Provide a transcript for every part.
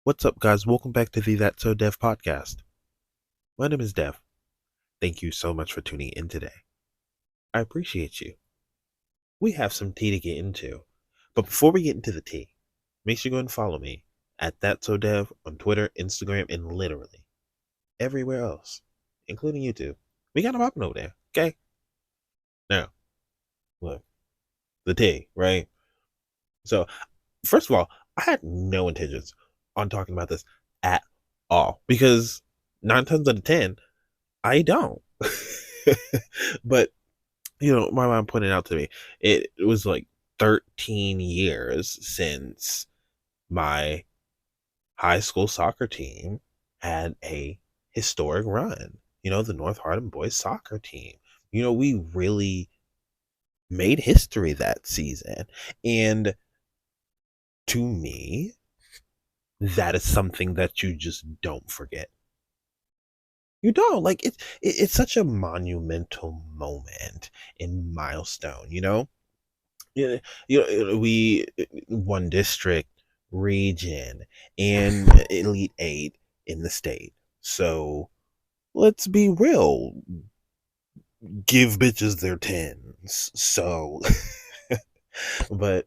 What's up, guys? Welcome back to the That's So Dev podcast. My name is Dev. Thank you so much for tuning in today. I appreciate you. We have some tea to get into. But before we get into the tea, make sure you go and follow me at That's So Dev on Twitter, Instagram, and literally everywhere else, including YouTube. We got a popping over there, okay? Now, look, the tea, right? So, first of all, I had no intentions on talking about this at all because 9 times out of 10, I don't. But my mom pointed out to me it was like 13 years since my high school soccer team had a historic run. The North Hardin boys soccer team. We really made history that season. And to me, that is something that you just don't forget. You don't like it's such a monumental moment and milestone. Yeah, we won district, region, and Elite Eight in the state. So let's be real. Give bitches their tens. So, but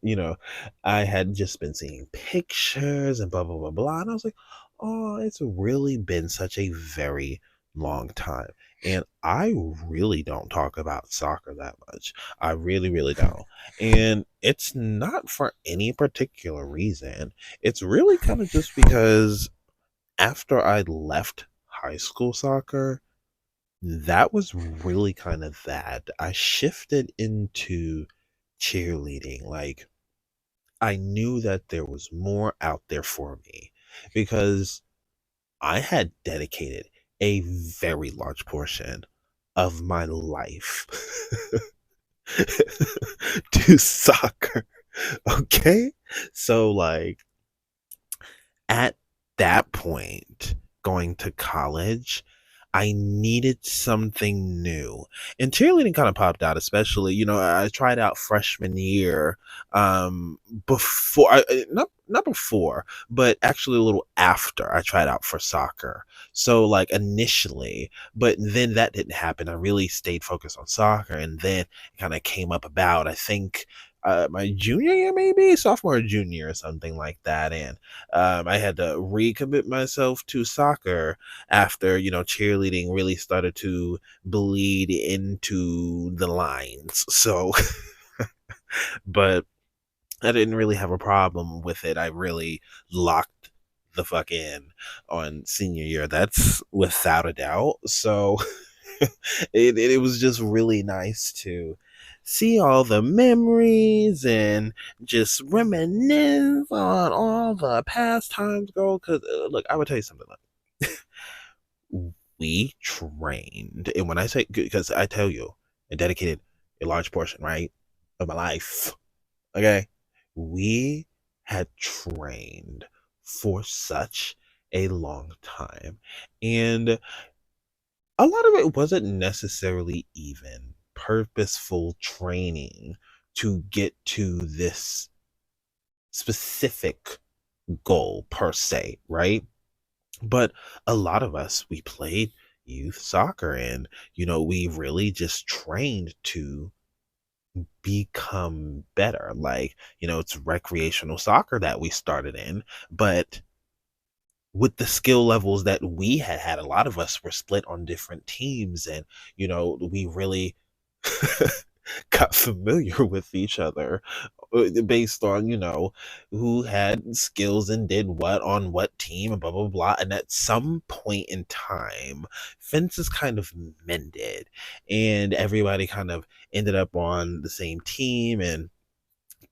I had just been seeing pictures and blah blah blah blah, and I was like, oh, it's really been such a very long time. And I really don't talk about soccer that much. I really, really don't. And it's not for any particular reason. It's really kind of just because after I left high school soccer, that was really kind of that. I shifted into cheerleading. Like, I knew that there was more out there for me because I had dedicated a very large portion of my life to soccer. Okay? So, like, at that point, going to college, I needed something new. And cheerleading kind of popped out, especially, I tried out freshman year, before, not before, but actually a little after I tried out for soccer. So, like, initially, but then that didn't happen. I really stayed focused on soccer, and then it kind of came up about, I think, my junior year, maybe sophomore or junior or something like that. And I had to recommit myself to soccer after cheerleading really started to bleed into the lines. So but I didn't really have a problem with it. I really locked the fuck in on senior year, that's without a doubt. So it was just really nice to see all the memories and just reminisce on all the past times go. Because look, I would tell you something. Like, we trained, and when I say, because I tell you, I dedicated a large portion, right, of my life. Okay, we had trained for such a long time, and a lot of it wasn't necessarily even purposeful training to get to this specific goal per se, right? But a lot of us, we played youth soccer, and we really just trained to become better. Like, it's recreational soccer that we started in, but with the skill levels that we had, a lot of us were split on different teams, and we really got familiar with each other, based on who had skills and did what on what team and blah blah blah. And at some point in time, fences kind of mended, and everybody kind of ended up on the same team, and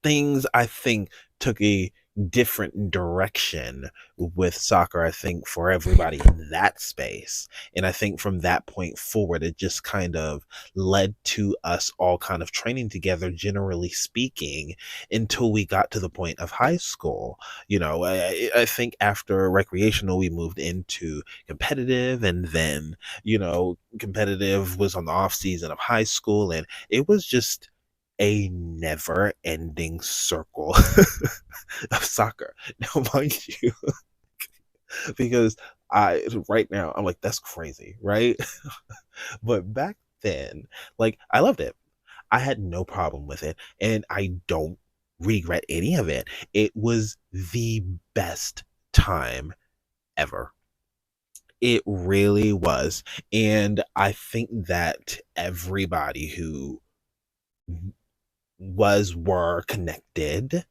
things, I think, took a different direction with soccer, I think, for everybody in that space. And I think from that point forward, it just kind of led to us all kind of training together, generally speaking, until we got to the point of high school. I think after recreational, we moved into competitive, and then, competitive was on the off season of high school, and it was just a never ending circle of soccer. Now, mind you, because I right now I'm like, that's crazy, right? But back then, like, I loved it. I had no problem with it, and I don't regret any of it. It was the best time ever. It really was. And I think that everybody who were connected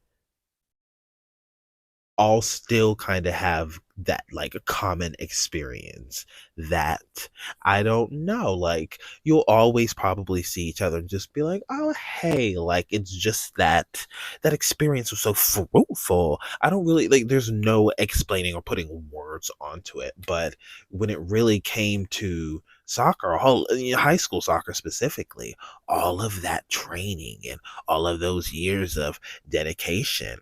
all still kind of have that like a common experience that I don't know. Like you'll always probably see each other and just be like, oh hey, like it's just that experience was so fruitful. I don't really like there's no explaining or putting words onto it. But when it really came to soccer, high school soccer specifically, all of that training and all of those years of dedication,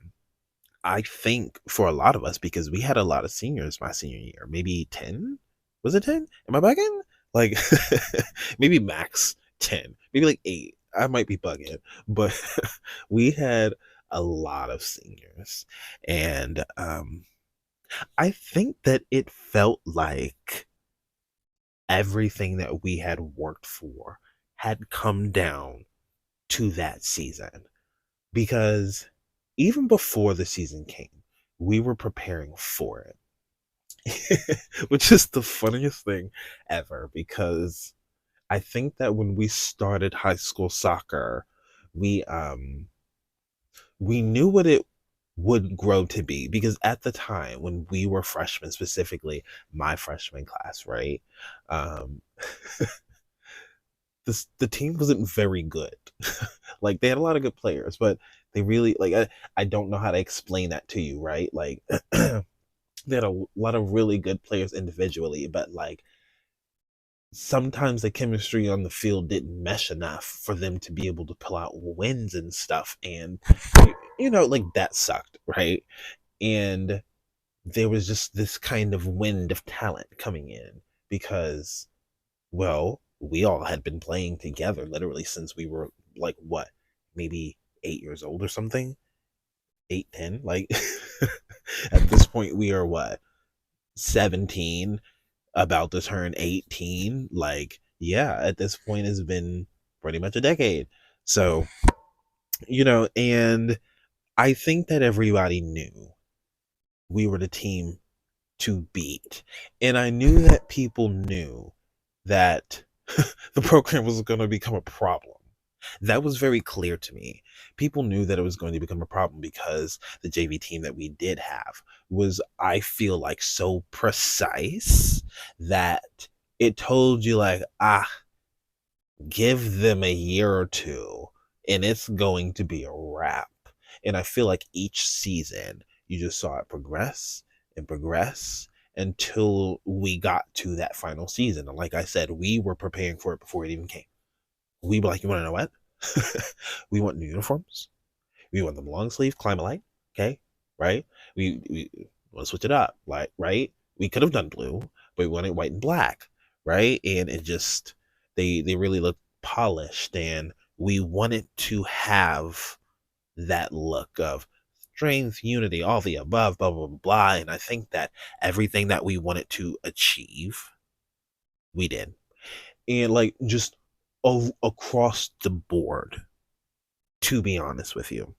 I think for a lot of us, because we had a lot of seniors my senior year, maybe 10? Was it 10? Am I bugging? Like, maybe max 10, maybe like 8. I might be bugging, but we had a lot of seniors. And I think that it felt like everything that we had worked for had come down to that season because even before the season came, we were preparing for it, which is the funniest thing ever because I think that when we started high school soccer, we we knew what it would grow to be because at the time when we were freshmen, specifically my freshman class, right? Um the team wasn't very good. Like they had a lot of good players, but they really like I don't know how to explain that to you, right? Like they had a lot of really good players individually, but like sometimes the chemistry on the field didn't mesh enough for them to be able to pull out wins and stuff. And you know, like that sucked, right? And there was just this kind of wind of talent coming in because well, we all had been playing together literally since we were like what, maybe 8 years old or something. 8, 10. Like at this point we are what, 17, about to turn 18. Like, yeah, at this point it's been pretty much a decade. So, you know, and I think that everybody knew we were the team to beat. And I knew that people knew that the program was going to become a problem. That was very clear to me. People knew that it was going to become a problem because the JV team that we did have was, I feel like, so precise that it told you, like, give them a year or two and it's going to be a wrap. And I feel like each season you just saw it progress and progress until we got to that final season. And like I said, we were preparing for it before it even came. We were like, you want to know what? We want new uniforms. We want them long sleeve, climate light. Okay, right? We want to switch it up, like right? We could have done blue, but we wanted white and black, right? And it just they really looked polished, and we wanted to have that look of strength, unity, all the above, blah blah blah. Blah. And I think that everything that we wanted to achieve, we did, and like just across the board. To be honest with you,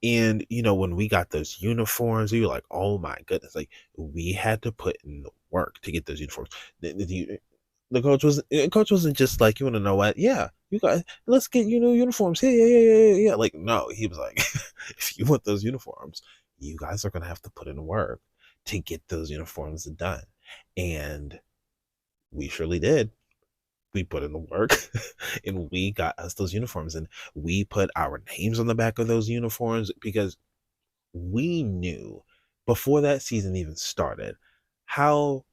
and you know, when we got those uniforms, we were like, "Oh my goodness!" Like we had to put in the work to get those uniforms. The coach wasn't just like, "You want to know what? Yeah, you got. Let's get you new uniforms. Yeah, yeah, yeah, yeah, yeah." Yeah. Like no, he was like, "If you want those uniforms, you guys are gonna have to put in work to get those uniforms done," and we surely did. We put in the work and we got us those uniforms, and we put our names on the back of those uniforms because we knew before that season even started how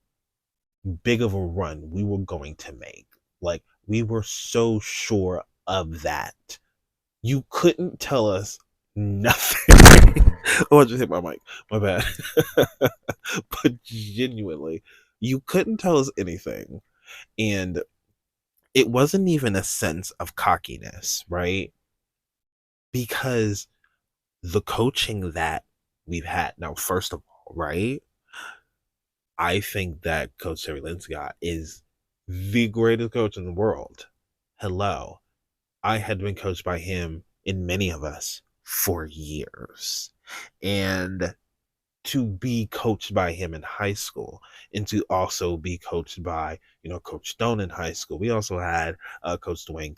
big of a run we were going to make. Like, we were so sure of that. You couldn't tell us nothing. Oh, I just hit my mic. My bad. But genuinely, you couldn't tell us anything. And it wasn't even a sense of cockiness, right? Because the coaching that we've had now, first of all, right? I think that Coach Terry Linscott is the greatest coach in the world. Hello. I had been coached by him in many of us for years. And to be coached by him in high school and to also be coached by, Coach Stone in high school. We also had Coach Dwayne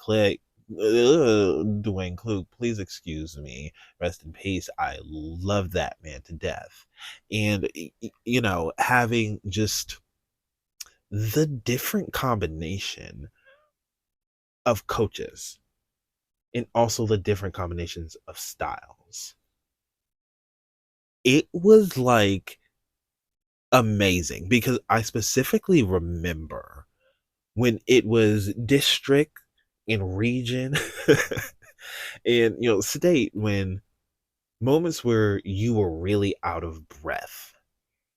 Klug, please excuse me, rest in peace. I love that man to death. And, having just the different combination of coaches and also the different combinations of styles. It was like amazing because I specifically remember when it was district and region and state, when moments where you were really out of breath,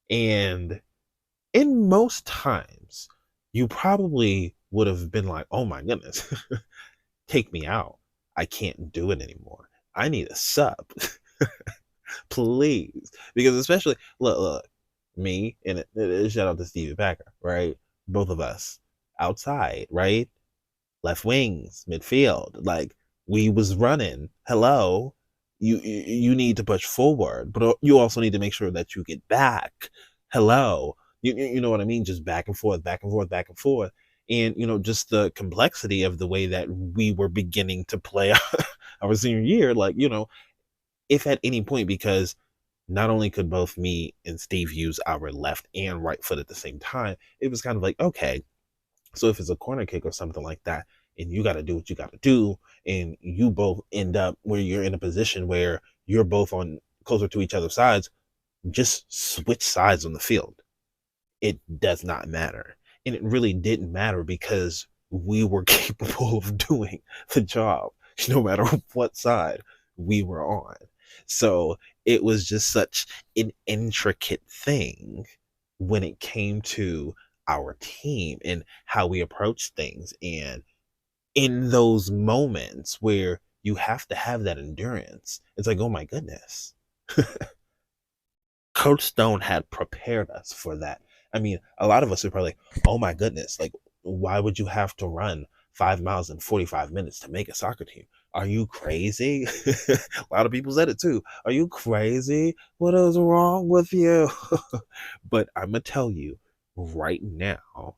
and in most times you probably would have been like, oh my goodness, take me out, I can't do it anymore, I need a sub. Please, because especially look, me and shout out to Stevie Packer, right? Both of us outside, right? Left wings, midfield, like we was running. Hello, you need to push forward, but you also need to make sure that you get back. Hello, you know what I mean? Just back and forth, back and forth, back and forth, and just the complexity of the way that we were beginning to play our senior year, like if at any point, because not only could both me and Steve use our left and right foot at the same time, it was kind of like, okay, so if it's a corner kick or something like that, and you got to do what you got to do, and you both end up where you're in a position where you're both on closer to each other's sides, just switch sides on the field. It does not matter. And it really didn't matter because we were capable of doing the job no matter what side we were on. So it was just such an intricate thing when it came to our team and how we approach things. And in those moments where you have to have that endurance, it's like, oh my goodness. Coach Stone had prepared us for that. I mean, a lot of us are probably like, oh my goodness, like, why would you have to run 5 miles in 45 minutes to make a soccer team? Are you crazy? A lot of people said it too. Are you crazy? What is wrong with you? But I'm going to tell you right now,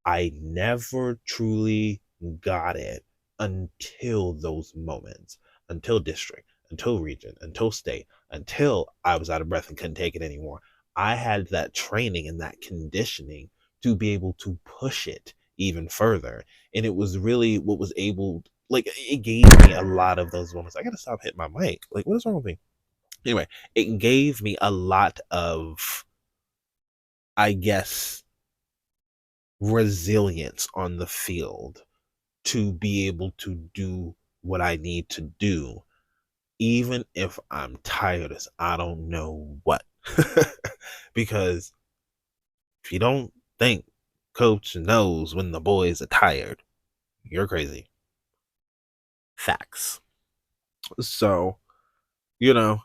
I never truly got it until those moments, until district, until region, until state, until I was out of breath and couldn't take it anymore. I had that training and that conditioning to be able to push it even further. And it was really what was able, like, it gave me a lot of those moments. I gotta stop hitting my mic. Like, what is wrong with me? Anyway, it gave me a lot of, I guess, resilience on the field to be able to do what I need to do, even if I'm tired as I don't know what. Because if you don't think coach knows when the boys are tired, you're crazy. Facts. So, you know,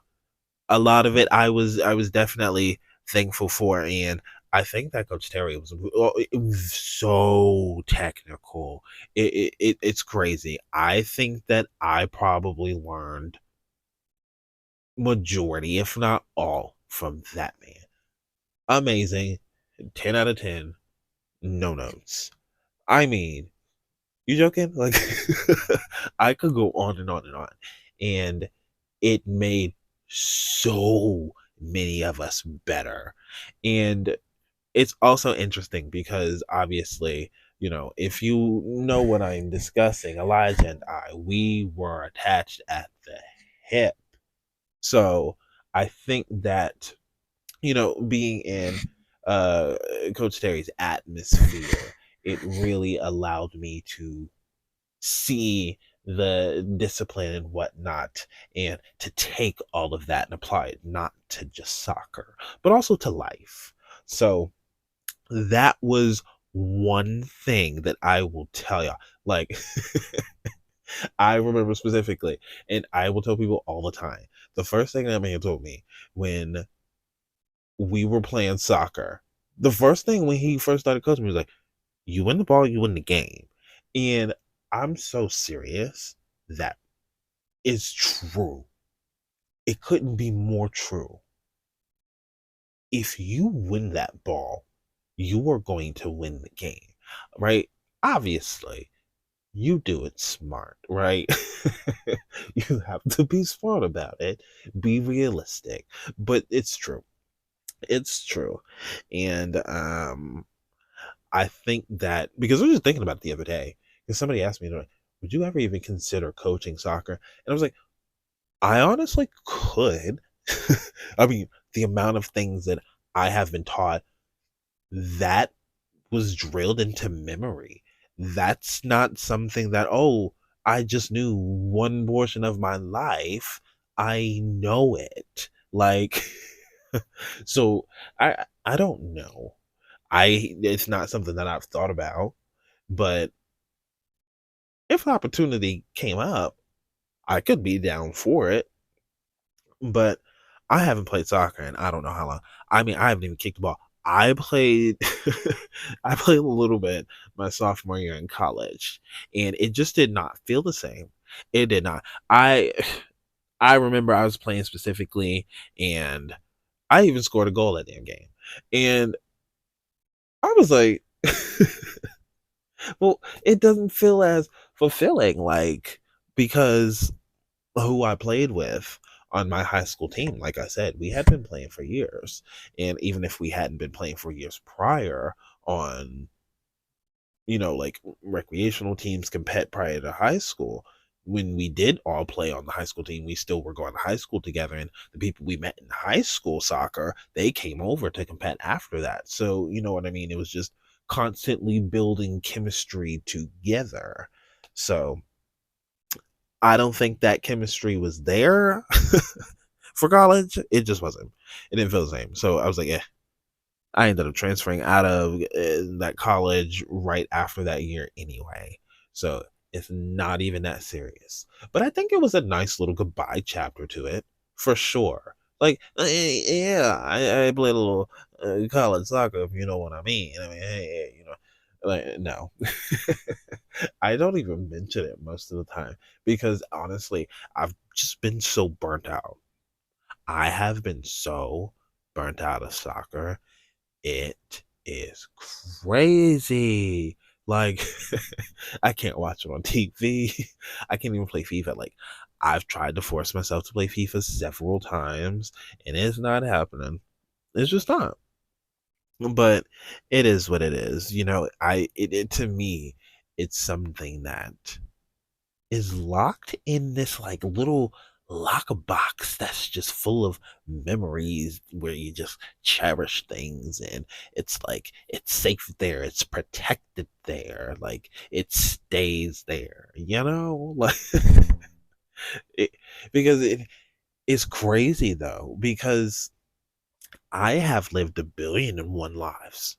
a lot of it I was definitely thankful for, and I think that Coach Terry it was so technical. It's crazy. I think that I probably learned majority, if not all, from that man. Amazing. 10 out of 10. No notes. I mean, you joking? Like, I could go on and on and on. And it made so many of us better. And it's also interesting because obviously, if you know what I'm discussing, Elijah and I, we were attached at the hip. So I think that, being in uh Coach Terry's atmosphere, it really allowed me to see the discipline and whatnot, and to take all of that and apply it not to just soccer, but also to life. So that was one thing that I will tell you. Like, I remember specifically, and I will tell people all the time. The first thing that man told me when we were playing soccer, The first thing when he first started coaching, he was like, "You win the ball, you win the game," and I'm so serious. That is true. It couldn't be more true. If you win that ball, you are going to win the game, right? Obviously, you do it smart, right? You have to be smart about it, be realistic, but it's true. It's true. And I think that because I was just thinking about it the other day, because somebody asked me, like, would you ever even consider coaching soccer? And I was like, I honestly could. I mean, the amount of things that I have been taught that was drilled into memory. That's not something that, oh, I just knew one portion of my life. I know it. Like, so I don't know. It's not something that I've thought about, but if an opportunity came up, I could be down for it. But I haven't played soccer in I don't know how long. I mean, I haven't even kicked the ball. I played I played a little bit my sophomore year in college, and it just did not feel the same. It did not. I I remember I was playing specifically, and I even scored a goal that damn game. And I was like, well, it doesn't feel as fulfilling, like, because who I played with on my high school team, like I said, we had been playing for years. And even if we hadn't been playing for years prior on, like recreational teams compete prior to high school, when we did all play on the high school team, we still were going to high school together. And the people we met in high school soccer, they came over to compete after that. So, you know what I mean? It was just constantly building chemistry together. So, I don't think that chemistry was there for college. It just wasn't. It didn't feel the same. So I was like, yeah. I ended up transferring out of that college right after that year anyway. So it's not even that serious. But I think it was a nice little goodbye chapter to it for sure. Like, yeah, I played a little college soccer, if you know what I mean. I mean, hey, like, no. I don't even mention it most of the time because honestly, I've just been so burnt out. I have been so burnt out of soccer. It is crazy. Like, I can't watch it on TV. I can't even play FIFA. Like, I've tried to force myself to play FIFA several times, and it's not happening. It's just not. But it is what it is. It to me, it's something that is locked in this like little lock box that's just full of memories where you just cherish things, and it's like it's safe there, it's protected there, like it stays there, like it, because it is crazy though, because I have lived 1,000,000,001 lives.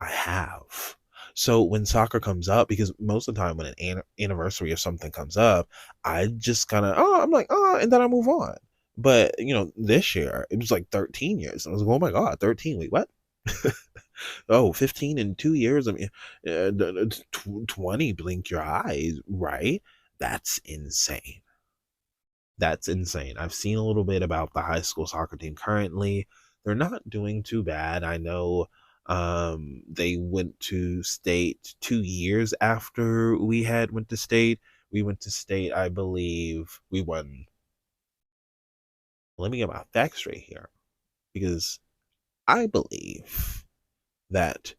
I have. So when soccer comes up, because most of the time when an anniversary or something comes up, I just kind of, I'm like, and then I move on. But, this year, it was like 13 years. I was like, oh my God, 13. Wait, what? Oh, 15 in 2 years. I mean, 20, blink your eyes, right? That's insane. That's insane. I've seen a little bit about the high school soccer team currently. They're not doing too bad. I know they went to state 2 years after we had went to state. We went to state, I believe we won. Let me get my facts straight here, because I believe that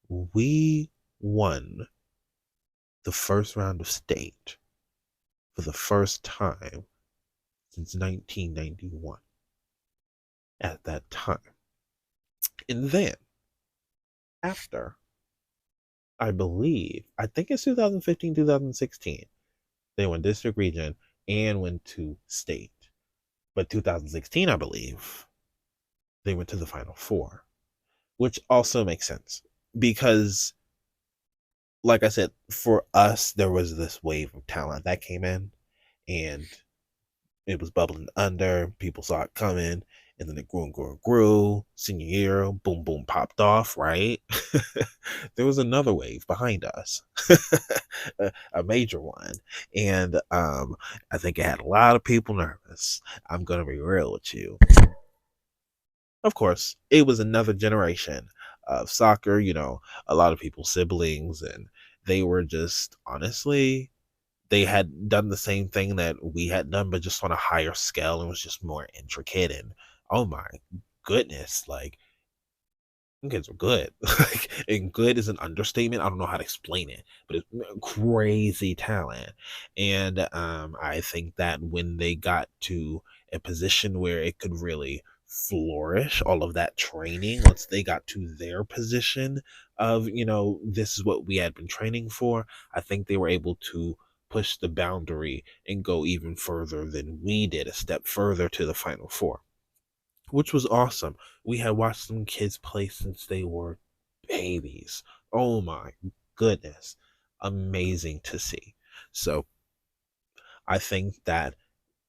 we won the first round of state for the first time since 1991 at that time. And then after, I think it's 2015, 2016, they went district region and went to state. But 2016, I believe, they went to the final four, which also makes sense because, like I said, for us, there was this wave of talent that came in, and it was bubbling under. People saw it coming, And then it grew and grew and grew. Senior year, boom, boom, popped off, right? There was another wave behind us, a major one. And I think it had a lot of people nervous. I'm going to be real with you. Of course, it was another generation of soccer, a lot of people's siblings, and they were just honestly, they had done the same thing that we had done, but just on a higher scale and was just more intricate. And oh my goodness, like them kids were good. Like, and good is an understatement. I don't know how to explain it, but it's crazy talent. And I think that when they got to a position where it could really flourish, all of that training, once they got to their position of, this is what we had been training for, I think they were able to push the boundary and go even further than we did, a step further to the Final Four, which was awesome. We had watched some kids play since they were babies. Oh my goodness. Amazing to see. So I think that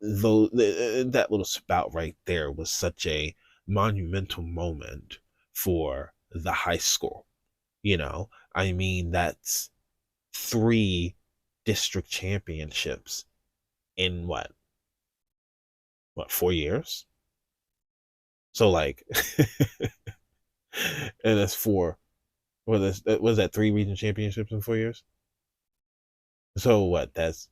though that little spout right there was such a monumental moment for the high school. I mean, that's three district championships in what 4 years? So like and that's four. Was that three region championships in 4 years? So what? That's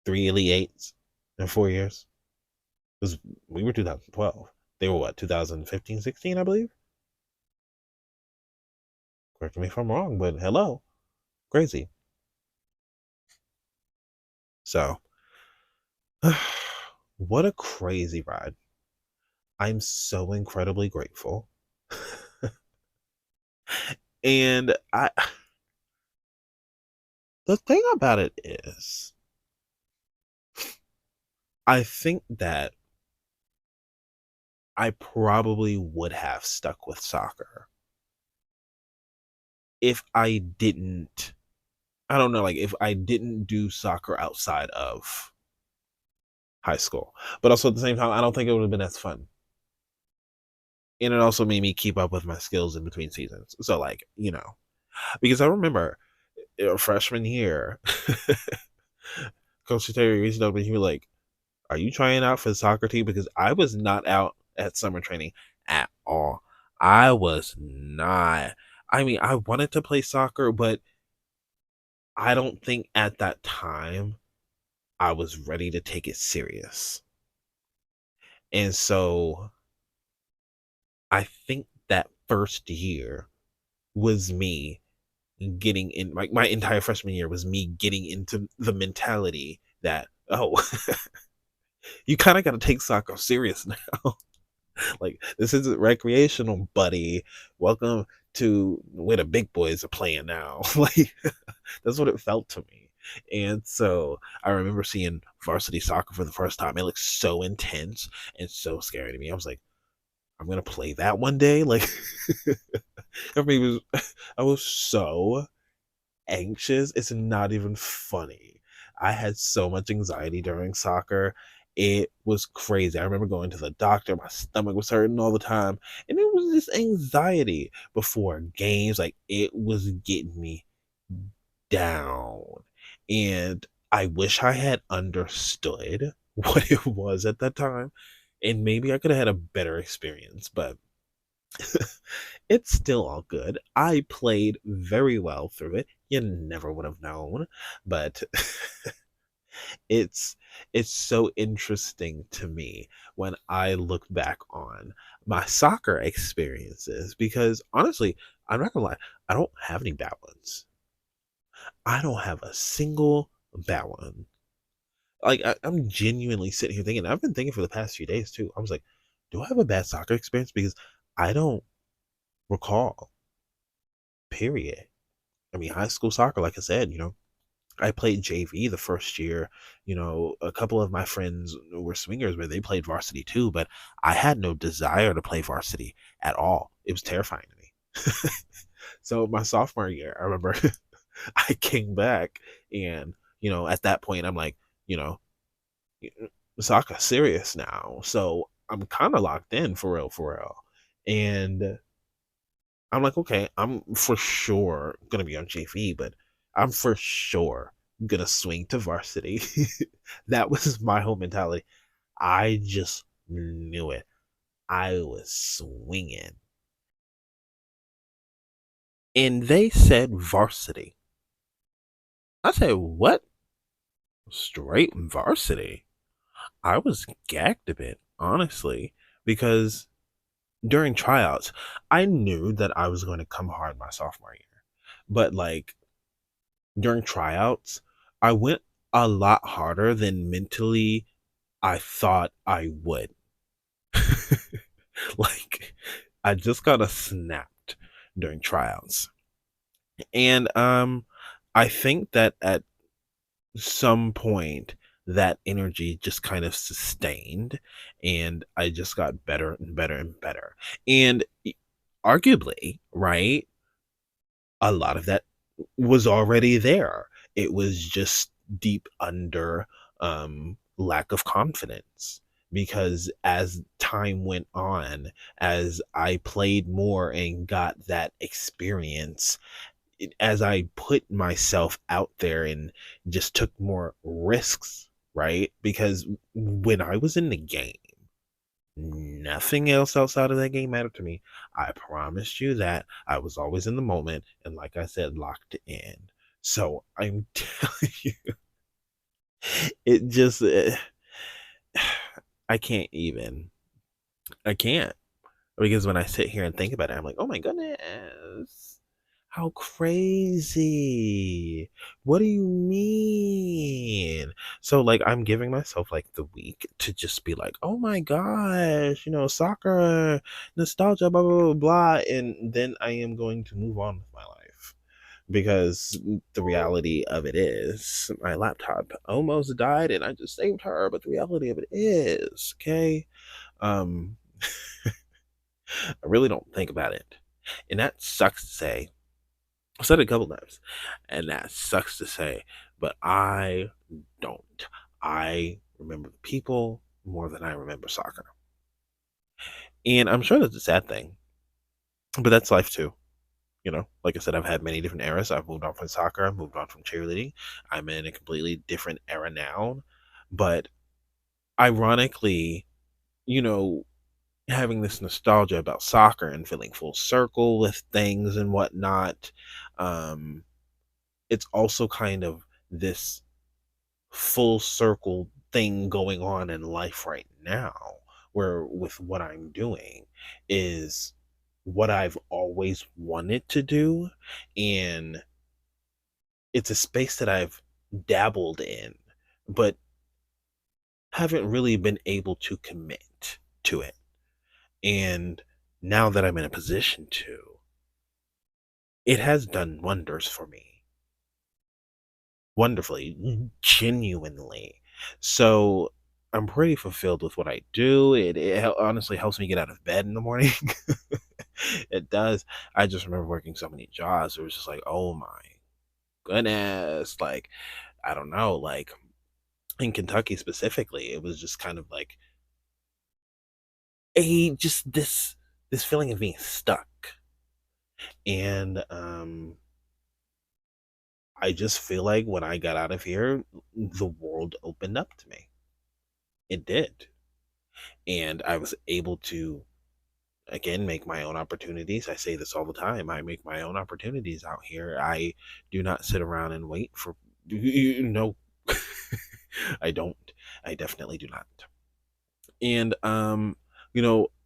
three Elite Eights in 4 years. Because we were 2012. They were what? 2015, 16, I believe. Correct me if I'm wrong, but hello, crazy. So, what a crazy ride! I'm so incredibly grateful, and the thing about it is, I think that I probably would have stuck with soccer if I didn't, I don't know, like if I didn't do soccer outside of high school. But also at the same time, I don't think it would have been as fun. And it also made me keep up with my skills in between seasons. So like, because I remember freshman year, Coach Terry reached out to me. He was like, "Are you trying out for the soccer team?" Because I was not out at summer training at all. I was not. I mean, I wanted to play soccer, but I don't think at that time I was ready to take it serious. And so I think that first year was me getting in, like my entire freshman year was me getting into the mentality that, oh, you kind of got to take soccer serious now. Like, this isn't recreational, buddy. Welcome to where the big boys are playing now. Like, that's what it felt to me. And so I remember seeing varsity soccer for the first time. It looked so intense and so scary to me. I was like, I'm gonna play that one day. Like, I mean, I was so anxious. It's not even funny. I had so much anxiety during soccer. It was crazy. I remember going to the doctor. My stomach was hurting all the time. And it was just anxiety before games. Like, it was getting me down. And I wish I had understood what it was at that time. And maybe I could have had a better experience. But it's still all good. I played very well through it. You never would have known, but it's it's so interesting to me when I look back on my soccer experiences because honestly, I'm not gonna lie, I don't have any bad ones. I don't have a single bad one. Like I'm genuinely sitting here thinking. I've been thinking for the past few days too. I was like, do I have a bad soccer experience? Because I don't recall. Period. I mean, high school soccer, like I said, I played JV the first year. A couple of my friends were swingers, but they played varsity too. But I had no desire to play varsity at all. It was terrifying to me. So my sophomore year, I remember I came back, and at that point, I'm like, soccer serious now. So I'm kind of locked in for real, for real. And I'm like, okay, I'm for sure gonna be on JV, but I'm for sure gonna swing to varsity. That was my whole mentality. I just knew it. I was swinging. And they said varsity. I said, what? Straight varsity? I was gagged a bit, honestly, because during tryouts, I knew that I was going to come hard my sophomore year. But like during tryouts, I went a lot harder than mentally I thought I would. Like I just kind of snapped during tryouts. And I think that at some point that energy just kind of sustained and I just got better and better and better. And arguably, right, a lot of that was already there. It was just deep under lack of confidence because as time went on, as I played more and got that experience, as I put myself out there and just took more risks, right? Because when I was in the game, nothing else outside of that game mattered to me. I promised you that I was always in the moment and, like I said, locked in. So I'm telling you, it just, I can't even. I can't. Because when I sit here and think about it, I'm like, oh my goodness, how crazy. What do you mean? So, like, I'm giving myself like the week to just be like, oh my gosh, soccer, nostalgia, blah, blah, blah, blah. And then I am going to move on with my life. Because the reality of it is, my laptop almost died and I just saved her. But the reality of it is, okay, um, I really don't think about it. And that sucks to say. I've said it a couple times, and that sucks to say, but I don't. I remember the people more than I remember soccer. And I'm sure that's a sad thing, but that's life too. Like I said, I've had many different eras. I've moved on from soccer, I've moved on from cheerleading. I'm in a completely different era now. But ironically, you know, having this nostalgia about soccer and feeling full circle with things and whatnot, um, it's also kind of this full circle thing going on in life right now, where with what I'm doing is what I've always wanted to do. And it's a space that I've dabbled in, but haven't really been able to commit to it. And now that I'm in a position to, it has done wonders for me. Wonderfully, genuinely. So I'm pretty fulfilled with what I do. It honestly helps me get out of bed in the morning. It does. I just remember working so many jobs. It was just like, oh my goodness. Like, I don't know. Like in Kentucky specifically, it was just kind of like a just this feeling of being stuck. And I just feel like when I got out of here, the world opened up to me. It did. And I was able to again make my own opportunities. I say this all the time. I make my own opportunities out here. I do not sit around and wait for no. I don't. I definitely do not. And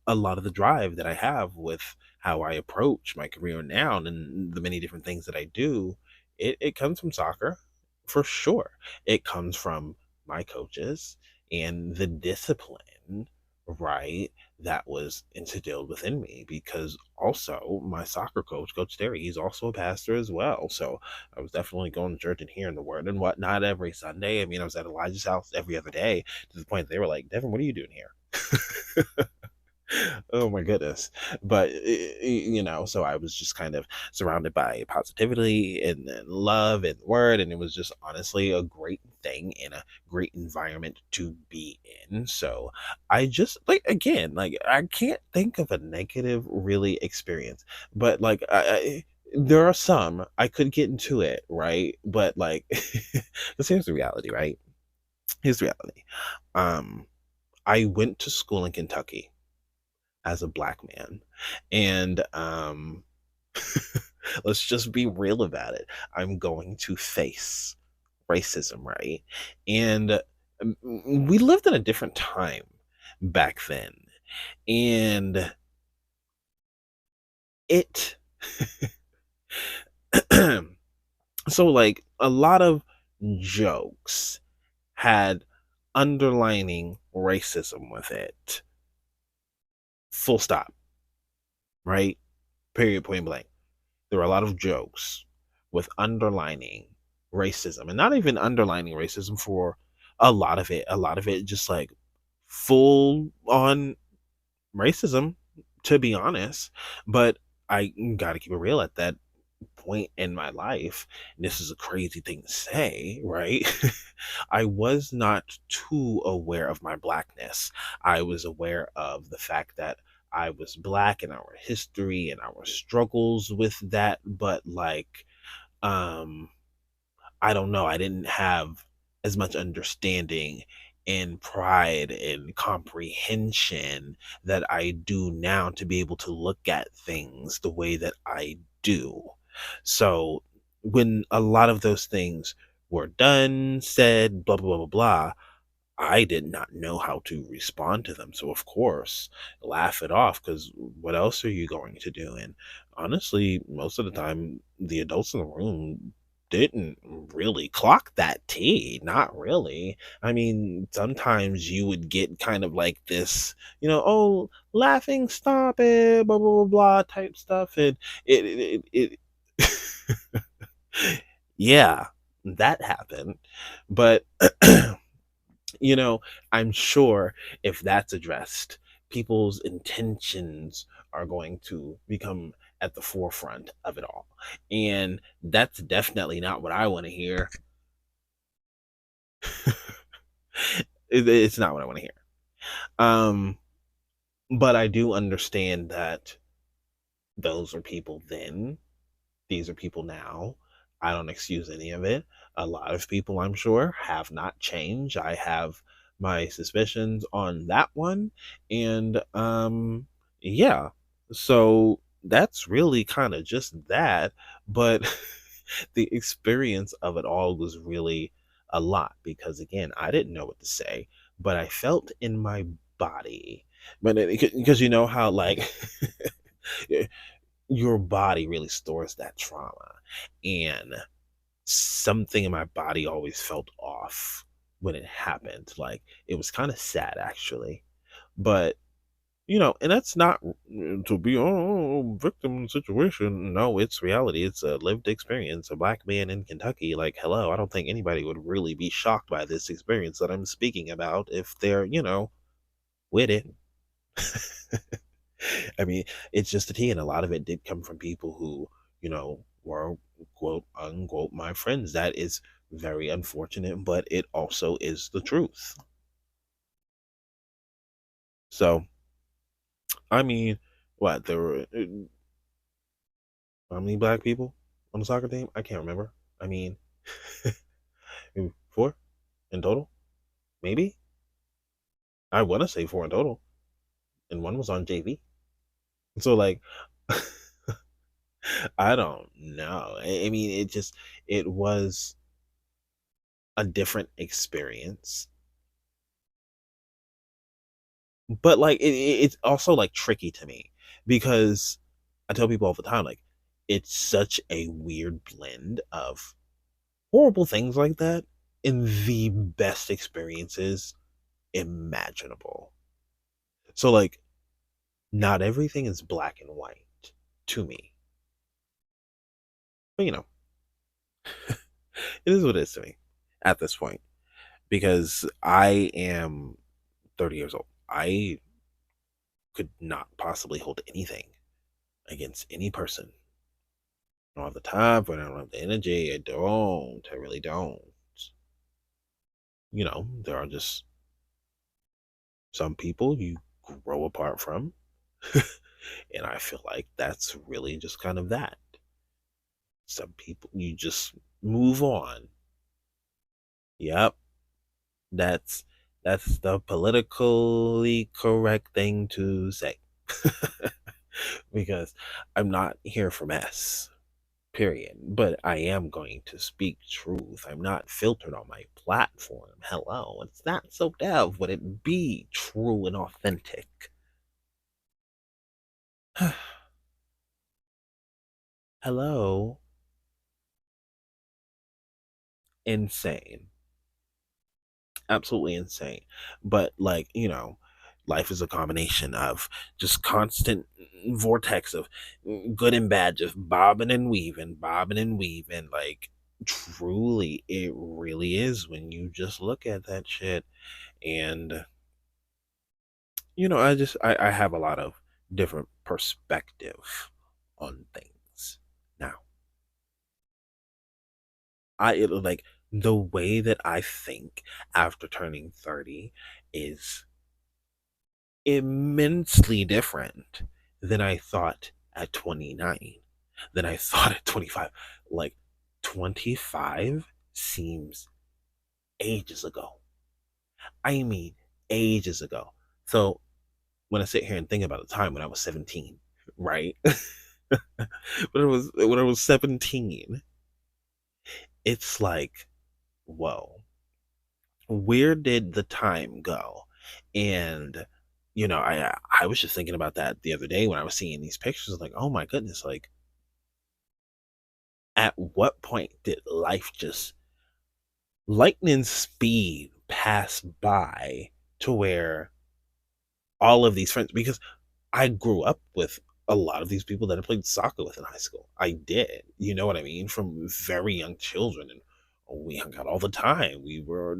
a lot of the drive that I have with how I approach my career now and the many different things that I do, it comes from soccer for sure. It comes from my coaches and the discipline, right, that was instilled within me because also my soccer coach, Coach Terry, he's also a pastor as well. So I was definitely going to church and hearing the word and whatnot every Sunday. I mean, I was at Elijah's house every other day to the point they were like, Devin, what are you doing here? Oh my goodness. But so I was just kind of surrounded by positivity and love and word, and it was just honestly a great thing and a great environment to be in. So I just like, again, like, I can't think of a negative really experience, but like, there are some I could get into it, right? But like, because here's the reality, right? Here's the reality. Um, I went to school in Kentucky as a black man. And let's just be real about it. I'm going to face racism, right? And we lived in a different time back then. And it, so like a lot of jokes had underlining racism with it. Full stop, right? Period, point blank. There were a lot of jokes with underlining racism, and not even underlining racism for a lot of it. A lot of it just like full on racism, to be honest. But I gotta keep it real at that point in my life. And this is a crazy thing to say, right? I was not too aware of my blackness. I was aware of the fact that I was black and our history and our struggles with that, but like, um I don't know, I didn't have as much understanding and pride and comprehension that I do now to be able to look at things the way that I do. So when a lot of those things were done, said, blah, blah, blah, blah, blah, I did not know how to respond to them. So, of course, laugh it off, because what else are you going to do? And honestly, most of the time, the adults in the room didn't really clock that tea. Not really. I mean, sometimes you would get kind of like this, oh, laughing, stop it, blah, blah, blah, blah type stuff. And it yeah, that happened. But you know, I'm sure if that's addressed, people's intentions are going to become at the forefront of it all. And that's definitely not what I want to hear. It's not what I want to hear. Um, but I do understand that those are people then. These are people now. I don't excuse any of it. A lot of people, I'm sure, have not changed. I have my suspicions on that one. And yeah. So that's really kind of just that. But the experience of it all was really a lot because, again, I didn't know what to say, but I felt in my body. But because you know how, like, your body really stores that trauma. And something in my body always felt off when it happened. Like, it was kind of sad, actually. But, and that's not to be, oh, victim situation. No, it's reality. It's a lived experience. A black man in Kentucky, like, hello, I don't think anybody would really be shocked by this experience that I'm speaking about if they're, with it. I mean, it's just a tea, and a lot of it did come from people who, were quote unquote my friends. That is very unfortunate, but it also is the truth. So, I mean, what there were how many black people on the soccer team? I can't remember. I mean, maybe four in total, maybe. I want to say four in total, and one was on JV. So, like, I don't know. I mean, it was a different experience, but like it's also like tricky to me because I tell people all the time, like, it's such a weird blend of horrible things like that and the best experiences imaginable. So like, not everything is black and white to me, but it is what it is to me at this point, because I am 30 years old. I could not possibly hold anything against any person. All the time, but I don't have the energy. I don't. I really don't. There are just some people you grow apart from. And I feel like that's really just kind of that. Some people you just move on. Yep. That's that's the politically correct thing to say. Because I'm not here for mess. Period. But I am going to speak truth. I'm not filtered on my platform. Hello. It's not so dev. Would it be true and authentic? Hello. Insane. Absolutely insane. But like, life is a combination of just constant vortex of good and bad, just bobbing and weaving. Like, truly, it really is when you just look at that shit. And I have a lot of different perspective on things. Now, like the way that I think after turning 30 is immensely different than I thought at 29, than I thought at 25. Like 25 seems ages ago. I mean, ages ago. So when I sit here and think about the time when I was 17, right? When I was 17, it's like, whoa, where did the time go? And I was just thinking about that the other day when I was seeing these pictures. Like, oh my goodness, like at what point did life just lightning speed pass by to where all of these friends, because I grew up with a lot of these people that I played soccer with in high school. I did. You know what I mean? From very young children. And we hung out all the time. We were,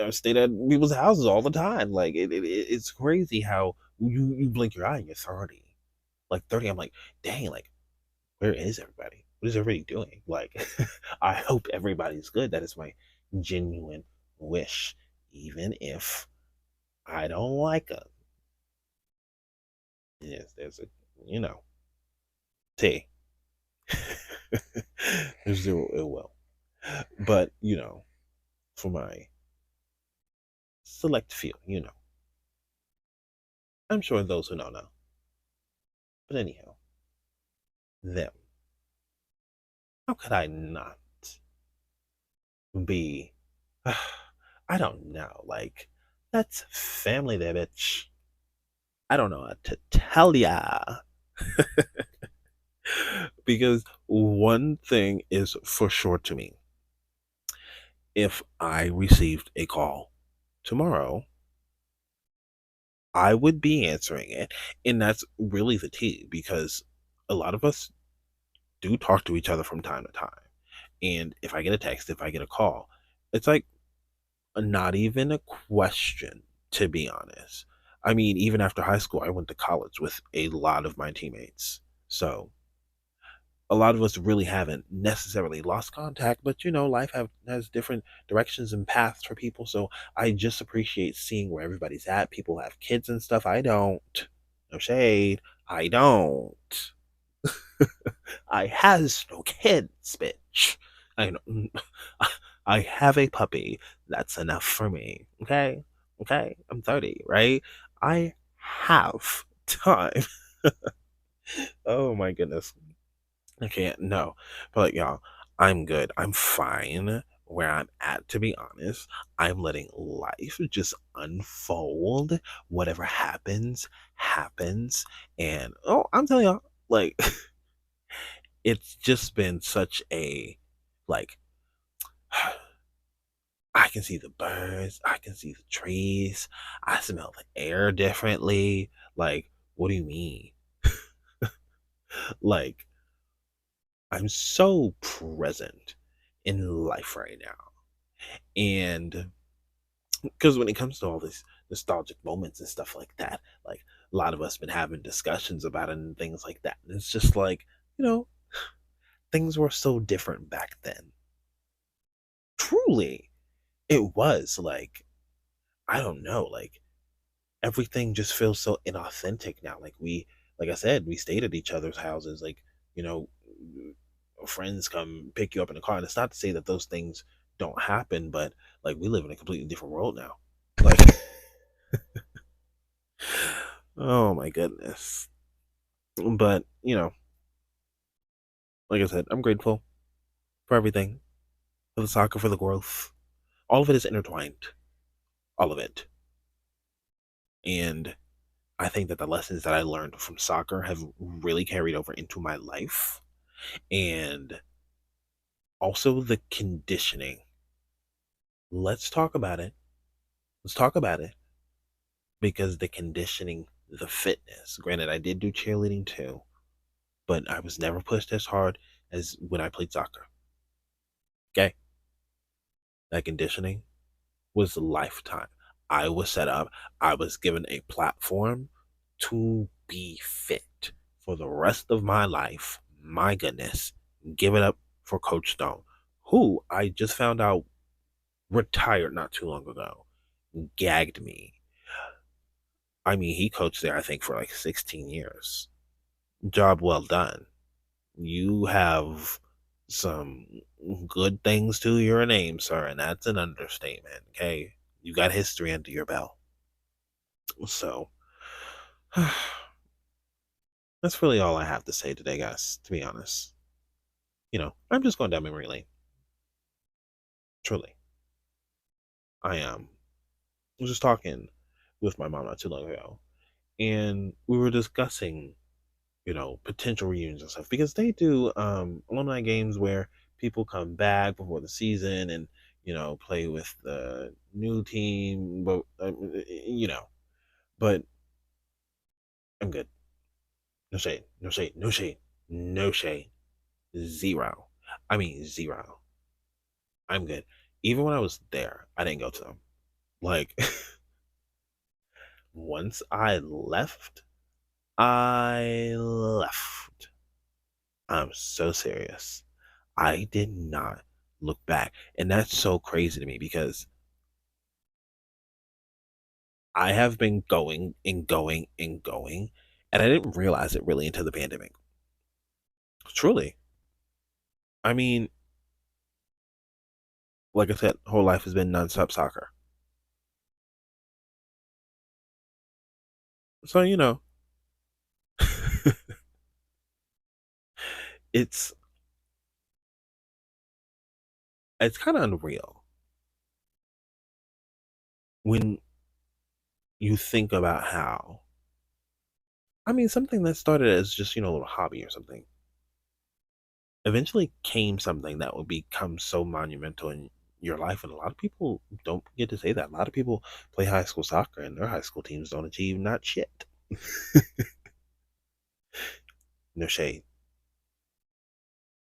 stayed at people's houses all the time. Like, it's crazy how you blink your eye and you're 30. Like, 30, I'm like, dang, like, where is everybody? What is everybody doing? Like, I hope everybody's good. That is my genuine wish. Even if I don't like them. Yes, there's a, you know, T. There's zero ill will. But, for my select few, I'm sure those who don't know. But anyhow, them. How could I not be? I don't know. Like, that's family there, bitch. I don't know what to tell ya. Because one thing is for sure to me. If I received a call tomorrow, I would be answering it. And that's really the key, because a lot of us do talk to each other from time to time. And if I get a text, if I get a call, it's like not even a question, to be honest. I mean, even after high school, I went to college with a lot of my teammates. So a lot of us really haven't necessarily lost contact, but life has different directions and paths for people. So I just appreciate seeing where everybody's at. People have kids and stuff. I don't. No shade. I don't. I has no kids, bitch. I know. I have a puppy. That's enough for me. Okay? Okay? I'm 30, right? I have time. Oh my goodness. I can't, no. But like, y'all, I'm good. I'm fine where I'm at, to be honest. I'm letting life just unfold. Whatever happens, happens. And I'm telling y'all, like, it's just been such a, like, I can see the birds, I can see the trees, I smell the air differently. Like, what do you mean? Like, I'm so present in life right now. And because when it comes to all these nostalgic moments and stuff like that, like a lot of us been having discussions about it and things like that. And it's just like, you know, things were so different back then. Truly, it was like, I don't know, like everything just feels so inauthentic now. Like I said, we stayed at each other's houses. Like, you know, friends come pick you up in a car. And it's not to say that those things don't happen, but like we live in a completely different world now. Like, oh my goodness. But, like I said, I'm grateful for everything, for the soccer, for the growth. All of it is intertwined. All of it. And I think that the lessons that I learned from soccer have really carried over into my life. And also the conditioning. Let's talk about it. Let's talk about it. Because the conditioning, the fitness. Granted, I did do cheerleading too, but I was never pushed as hard as when I played soccer. Okay? That conditioning was a lifetime. I was set up, I was given a platform to be fit for the rest of my life. My goodness. Give it up for Coach Stone, who I just found out retired not too long ago. Gagged me. I mean, he coached there, I think, for like 16 years. Job well done. You have some good things to your name, sir, and that's an understatement, okay? You got history under your belt. So, that's really all I have to say today, guys, to be honest. I'm just going down memory lane. Truly. I am. I was just talking with my mom not too long ago, and we were discussing potential reunions and stuff because they do alumni games where people come back before the season and play with the new team, but but I'm good. No shade, no shade, no shade, no shade. Zero. I mean zero. I'm good. Even when I was there, I didn't go to them. Like once I left. I'm so serious. I did not look back. And that's so crazy to me because I have been going and going and going, and I didn't realize it really until the pandemic. Truly. I mean, like I said, whole life has been nonstop soccer. So, it's it's kind of unreal when you think about how I mean something that started as just, a little hobby or something eventually came something that will become so monumental in your life. And a lot of people don't get to say that. A lot of people play high school soccer and their high school teams don't achieve not shit. No shade.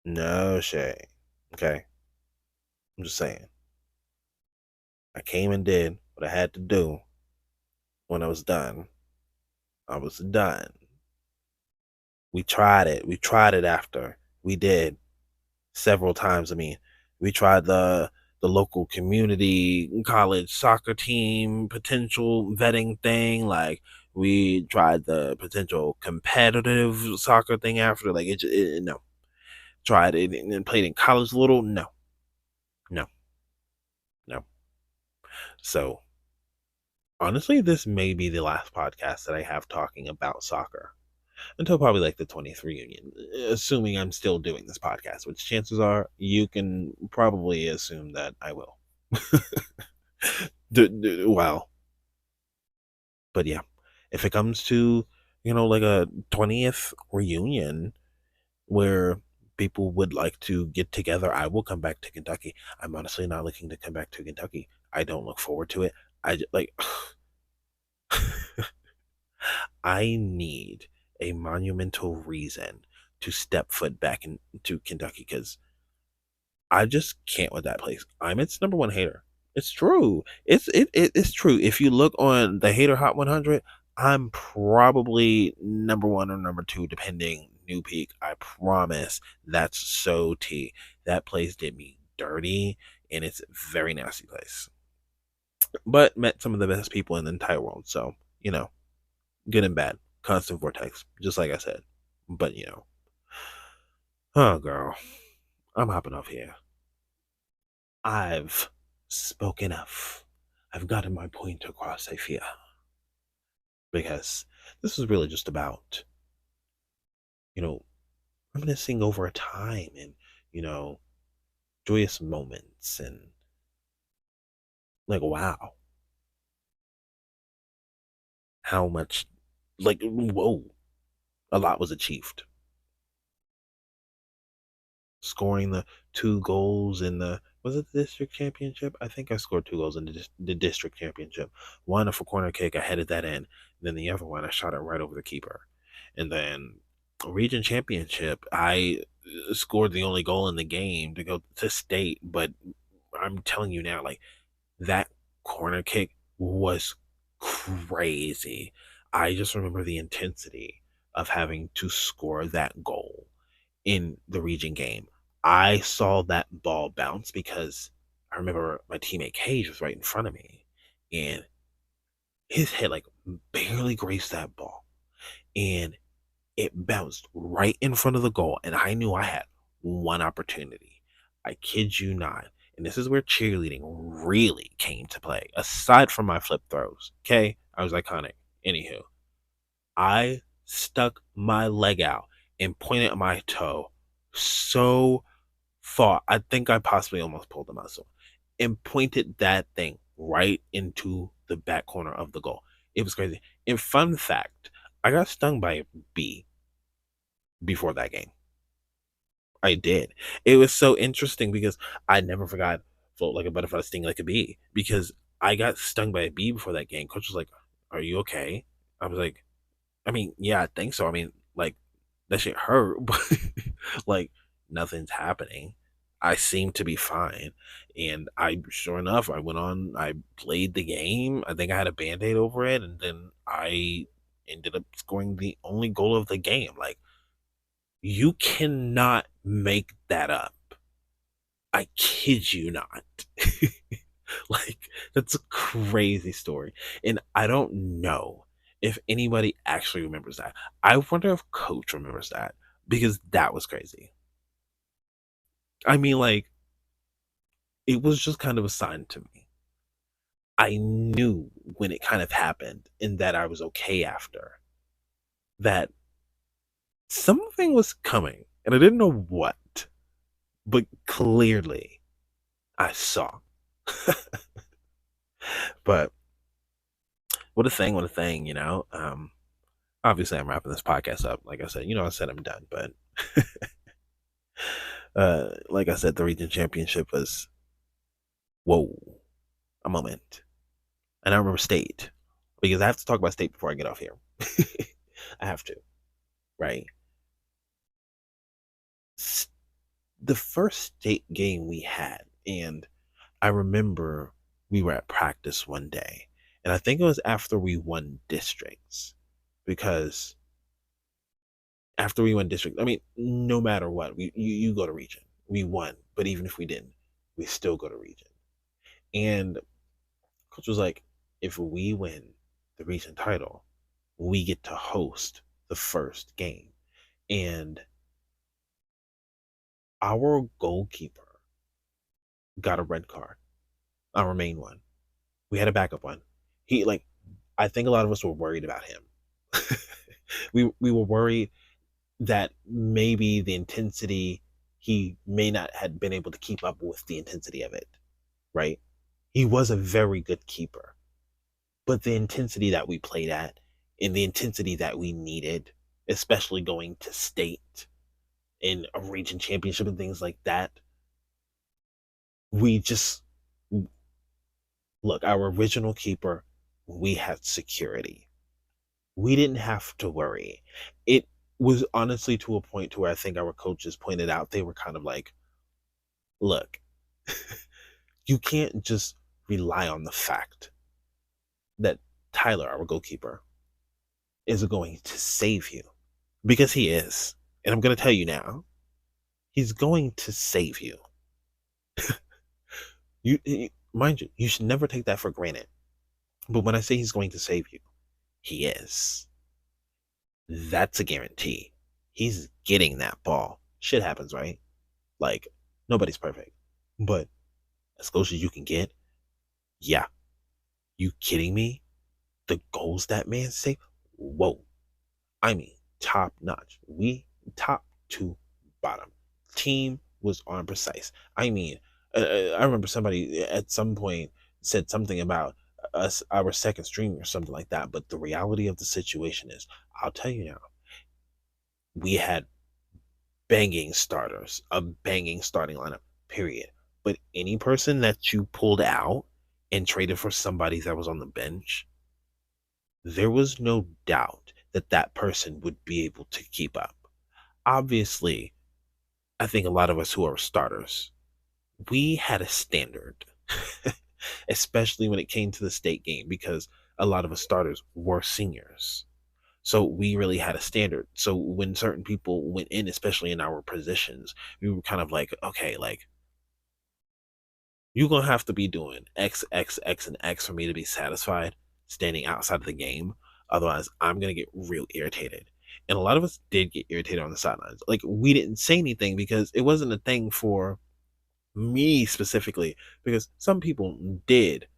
No shade. Okay. I'm just saying. I came and did what I had to do. When I was done, I was done. We tried it. We tried it after. We did several times. I mean, we tried the local community college soccer team potential vetting thing. Like we tried the potential competitive soccer thing after. Like no, tried it and played in college a little. No, no, no. So honestly, this may be the last podcast that I have talking about soccer until probably like the 20th reunion, assuming I'm still doing this podcast, which chances are you can probably assume that I will. Well, but yeah, if it comes to, like a 20th reunion where people would like to get together, I will come back to Kentucky. I'm honestly not looking to come back to Kentucky. I don't look forward to it. Like, I need a monumental reason to step foot back into Kentucky because I just can't with that place. I'm its number one hater. It's true. It's true. If you look on the Hater Hot 100, I'm probably number one or number two, depending. New Peak, I promise. That's so tea. That place did me dirty, and it's a very nasty place. But met some of the best people in the entire world. So, good and bad. Constant vortex, just like I said. But, oh, girl, I'm hopping off here. I've spoken enough. I've gotten my point across, I fear. Because this is really just about, you know, reminiscing over a time and, you know, joyous moments and like, wow, how much, like, whoa, a lot was achieved. Scoring the 2 goals in the, was it the district championship? I think I scored 2 goals in the district championship. One off a corner kick, I headed that in. And then the other one, I shot it right over the keeper. And then region championship, I scored the only goal in the game to go to state. But I'm telling you now, like, that corner kick was crazy. I just remember the intensity of having to score that goal in the region game. I saw that ball bounce because I remember my teammate Cage was right in front of me, and his head like barely grazed that ball, and it bounced right in front of the goal, and I knew I had one opportunity. I kid you not. And this is where cheerleading really came to play, aside from my flip throws. Okay? I was iconic. Anywho, I stuck my leg out and pointed at my toe so far. I think I possibly almost pulled a muscle and pointed that thing right into the back corner of the goal. It was crazy. And fun fact, I got stung by a bee before that game. I did. It was so interesting because I never forgot float like a butterfly, sting like a bee. Because I got stung by a bee before that game. Coach was like, "Are you okay?" I was like, "I mean, yeah, I think so. I mean, like that shit hurt, but like nothing's happening. I seem to be fine." And I, sure enough, I went on. I played the game. I think I had a band-aid over it, and then I ended up scoring the only goal of the game. Like, you cannot make that up. I kid you not. Like, that's a crazy story. And I don't know if anybody actually remembers that. I wonder if Coach remembers that because that was crazy. I mean, like, it was just kind of a sign to me. I knew when it kind of happened and that I was okay after that something was coming and I didn't know what, but clearly I saw. But what a thing, obviously I'm wrapping this podcast up. Like I said, I said I'm done, but like I said, the region championship was whoa, a moment. And I remember state because I have to talk about state before I get off here. I have to, right? The first state game we had, and I remember we were at practice one day, and I think it was after we won districts because after we won district, I mean, no matter what, you go to region. We won, but even if we didn't, we still go to region. And coach was like, if we win the region title, we get to host the first game. And our goalkeeper got a red card, our main one. We had a backup one. He like, I think a lot of us were worried about him. We were worried that maybe the intensity he may not had been able to keep up with the intensity of it, right? He was a very good keeper, but the intensity that we played at and the intensity that we needed, especially going to state in a region championship and things like that, we just look, our original keeper, we had security. We didn't have to worry. It was honestly to a point to where I think our coaches pointed out they were kind of like, look, you can't just rely on the fact that Tyler, our goalkeeper, is going to save you because he is. And I'm going to tell you now, he's going to save you. Mind you, you should never take that for granted. But when I say he's going to save you, he is. That's a guarantee. He's getting that ball. Shit happens, right? Like, nobody's perfect. But as close as you can get, yeah. You kidding me? The goals that man saved? Whoa. I mean, top notch. We top to bottom. Team was on precise. I mean, I remember somebody at some point said something about us, our second string or something like that. But the reality of the situation is, I'll tell you now, we had banging starters, a banging starting lineup, period. But any person that you pulled out and traded for somebody that was on the bench, there was no doubt that that person would be able to keep up. Obviously, I think a lot of us who are starters, we had a standard, especially when it came to the state game, because a lot of us starters were seniors. So we really had a standard. So when certain people went in, especially in our positions, we were kind of like, okay, like, you're going to have to be doing X, X, X, and X for me to be satisfied standing outside of the game. Otherwise, I'm going to get real irritated. And a lot of us did get irritated on the sidelines. Like, we didn't say anything because it wasn't a thing for me specifically, because some people did,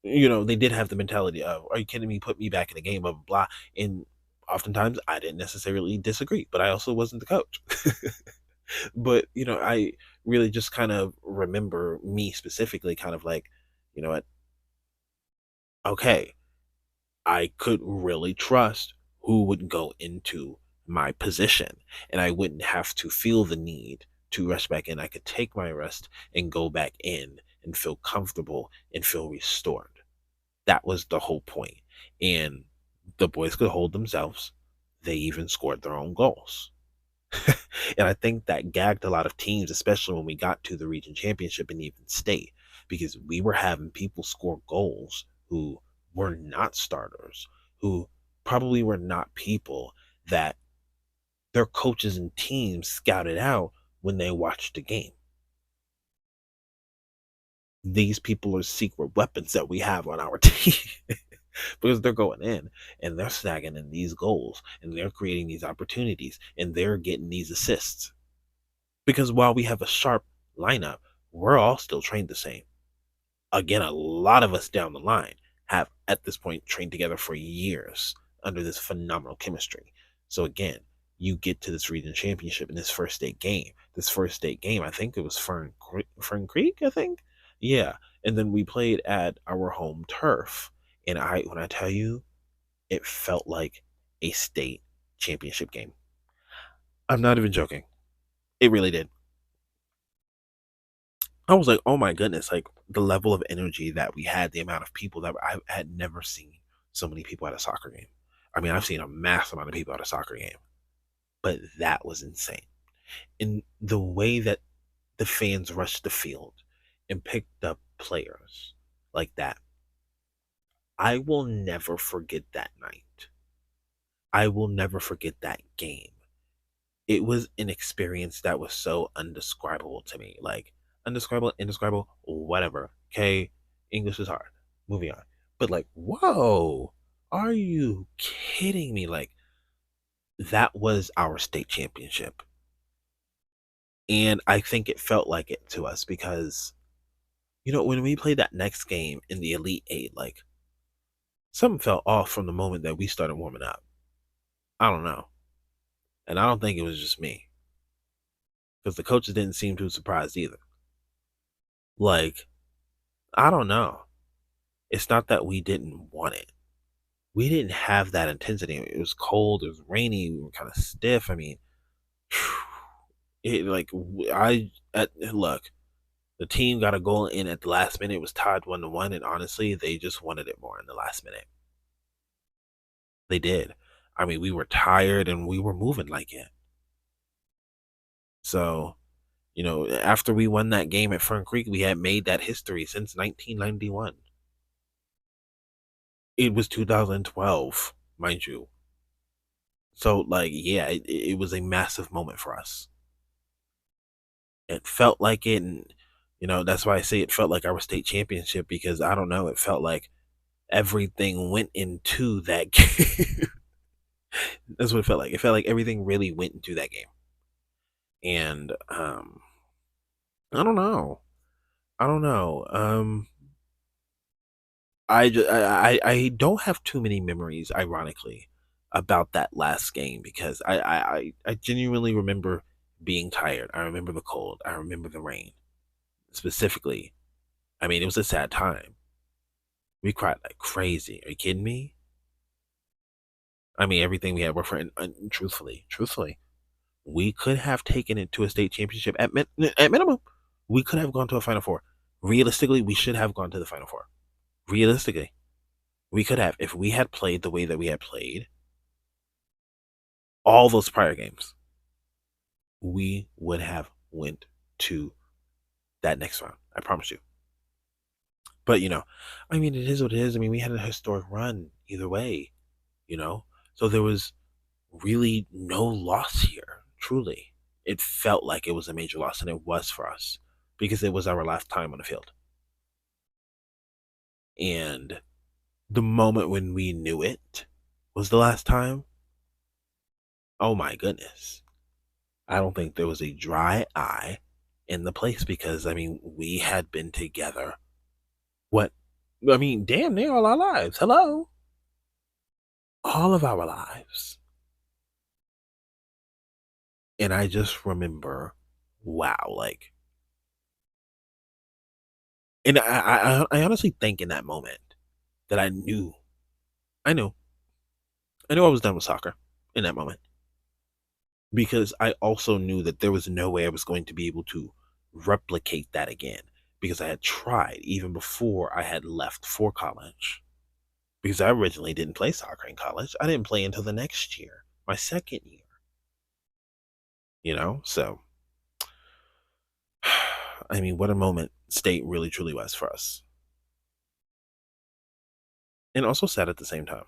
they did have the mentality of, are you kidding me? Put me back in the game, blah, blah, blah. And oftentimes I didn't necessarily disagree, but I also wasn't the coach. But, I really just kind of remember me specifically kind of like, you know what? Okay, I could really trust who would go into my position, and I wouldn't have to feel the need to rush back in. I could take my rest and go back in and feel comfortable and feel restored. That was the whole point. And the boys could hold themselves. They even scored their own goals. And I think that gagged a lot of teams, especially when we got to the region championship and even state, because we were having people score goals who were not starters, who probably were not people that their coaches and teams scouted out when they watched the game. These people are secret weapons that we have on our team because they're going in and they're snagging in these goals and they're creating these opportunities and they're getting these assists. Because while we have a sharp lineup, we're all still trained the same. Again, a lot of us down the line have at this point trained together for years under this phenomenal chemistry. So again, you get to this region championship in this first state game. This first state game, I think it was Fern Creek, I think. Yeah. And then we played at our home turf. And when I tell you, it felt like a state championship game. I'm not even joking. It really did. I was like, oh my goodness, like the level of energy that we had, the amount of people that I had never seen so many people at a soccer game. I mean, I've seen a mass amount of people at a soccer game, but that was insane. And the way that the fans rushed the field and picked up players like that, I will never forget that night. I will never forget that game. It was an experience that was so undescribable to me. Like, undescribable, indescribable, whatever. Okay, English is hard. Moving on. But like, whoa, are you kidding me? Like, that was our state championship. And I think it felt like it to us because, when we played that next game in the Elite Eight, like, something felt off from the moment that we started warming up. I don't know. And I don't think it was just me. Because the coaches didn't seem too surprised either. Like, I don't know. It's not that we didn't want it. We didn't have that intensity. It was cold. It was rainy. We were kind of stiff. I mean, it like look. The team got a goal in at the last minute. It was tied 1-1, and honestly, they just wanted it more in the last minute. They did. I mean, we were tired and we were moving like it. So, after we won that game at Fern Creek, we had made that history since 1991. It was 2012, mind you. So, like, yeah, it was a massive moment for us. It felt like it, and that's why I say it felt like our state championship, because I don't know, it felt like everything went into that game. That's what it felt like. It felt like everything really went into that game. And I don't know. I don't know. I don't have too many memories, ironically, about that last game, because I genuinely remember being tired. I remember the cold. I remember the rain. Specifically, I mean, it was a sad time. We cried like crazy. Are you kidding me? I mean, everything we had were for, and truthfully, we could have taken it to a state championship at minimum. We could have gone to a Final Four. Realistically, we should have gone to the Final Four. Realistically, we could have, if we had played the way that we had played all those prior games. We would have went to that next round. I promise you. But I mean, it is what it is. I mean, we had a historic run either way. You know, so there was really no loss here. Truly, it felt like it was a major loss, and it was for us because it was our last time on the field. And the moment when we knew it was the last time, oh my goodness. I don't think there was a dry eye in the place, because I mean, we had been together. What? I mean, damn near all our lives. Hello? All of our lives. And I just remember, wow, like, and I honestly think in that moment that I knew, I knew I was done with soccer in that moment, because I also knew that there was no way I was going to be able to replicate that again, because I had tried even before I had left for college. Because I originally didn't play soccer in college. I didn't play until the next year, my second year, So, I mean, what a moment state really truly was for us. And also sad at the same time,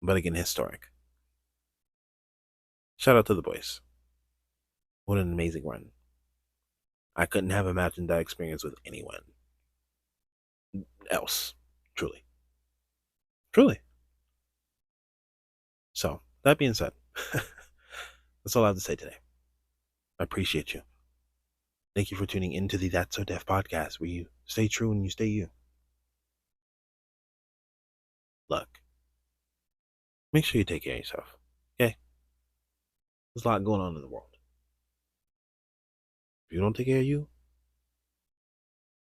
but again, historic. Shout out to the boys. What an amazing run. I couldn't have imagined that experience with anyone else. Truly. Truly. So, that being said, that's all I have to say today. I appreciate you. Thank you for tuning into the That's So Deaf podcast, where you stay true and you stay you. Look, make sure you take care of yourself. Okay? There's a lot going on in the world. If you don't take care of you,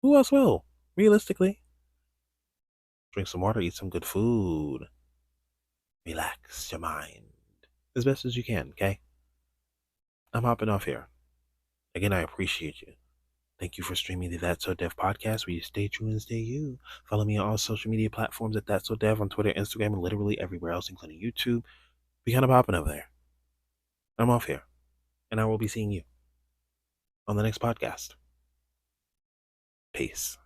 who else will? Realistically. Drink some water, eat some good food, relax your mind as best as you can, okay? I'm hopping off here. Again, I appreciate you. Thank you for streaming the That's So Dev podcast, where you stay true and stay you. Follow me on all social media platforms at That's So Dev on Twitter, Instagram, and literally everywhere else, including YouTube. Be kind of hopping over there. I'm off here, and I will be seeing you on the next podcast. Peace.